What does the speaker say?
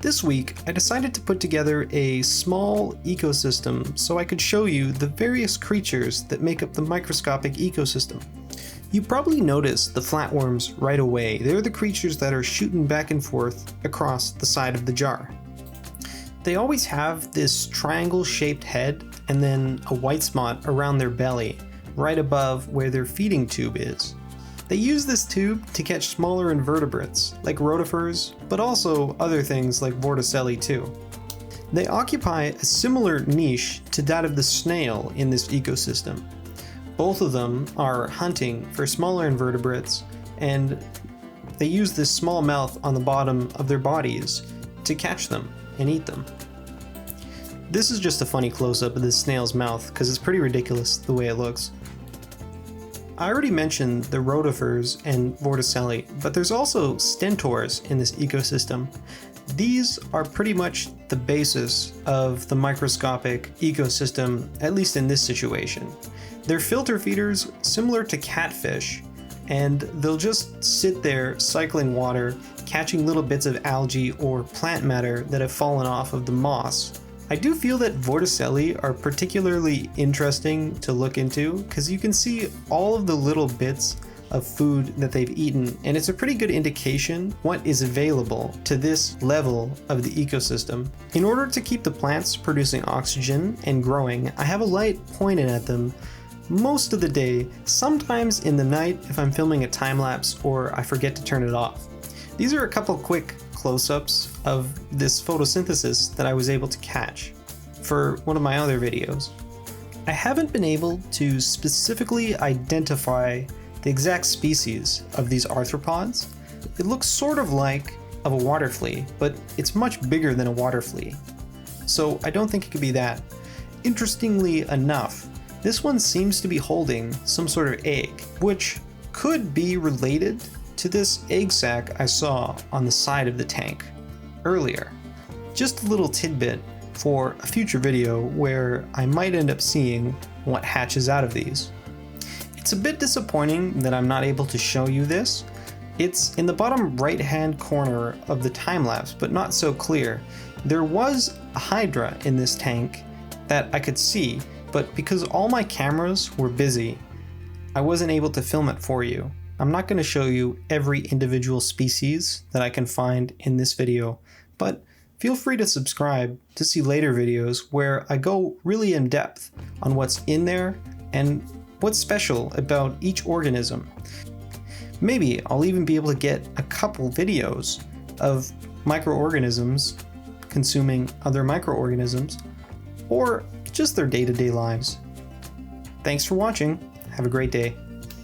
This week, I decided to put together a small ecosystem so I could show you the various creatures that make up the microscopic ecosystem. You probably noticed the flatworms right away. They're the creatures that are shooting back and forth across the side of the jar. They always have this triangle-shaped head and then a white spot around their belly, right above where their feeding tube is. They use this tube to catch smaller invertebrates, like rotifers, but also other things like Vorticelli too. They occupy a similar niche to that of the snail in this ecosystem. Both of them are hunting for smaller invertebrates, and they use this small mouth on the bottom of their bodies to catch them and eat them. This is just a funny close-up of this snail's mouth because it's pretty ridiculous the way it looks. I already mentioned the rotifers and Vorticelli, but there's also stentors in this ecosystem. These are pretty much the basis of the microscopic ecosystem, at least in this situation. They're filter feeders similar to catfish, and they'll just sit there cycling water, catching little bits of algae or plant matter that have fallen off of the moss. I do feel that Vorticelli are particularly interesting to look into because you can see all of the little bits of food that they've eaten, and it's a pretty good indication what is available to this level of the ecosystem. In order to keep the plants producing oxygen and growing, I have a light pointed at them most of the day, sometimes in the night if I'm filming a time lapse or I forget to turn it off. These are a couple quick close-ups of this photosynthesis that I was able to catch for one of my other videos. I haven't been able to specifically identify the exact species of these arthropods. It looks sort of like a water flea, but it's much bigger than a water flea, so I don't think it could be that. Interestingly enough, this one seems to be holding some sort of egg, which could be related to this egg sac I saw on the side of the tank earlier. Just a little tidbit for a future video where I might end up seeing what hatches out of these. It's a bit disappointing that I'm not able to show you this. It's in the bottom right hand corner of the time lapse, but not so clear. There was a hydra in this tank that I could see, but because all my cameras were busy, I wasn't able to film it for you. I'm not going to show you every individual species that I can find in this video, but feel free to subscribe to see later videos where I go really in depth on what's in there and what's special about each organism. Maybe I'll even be able to get a couple videos of microorganisms consuming other microorganisms, or just their day-to-day lives. Thanks for watching. Have a great day.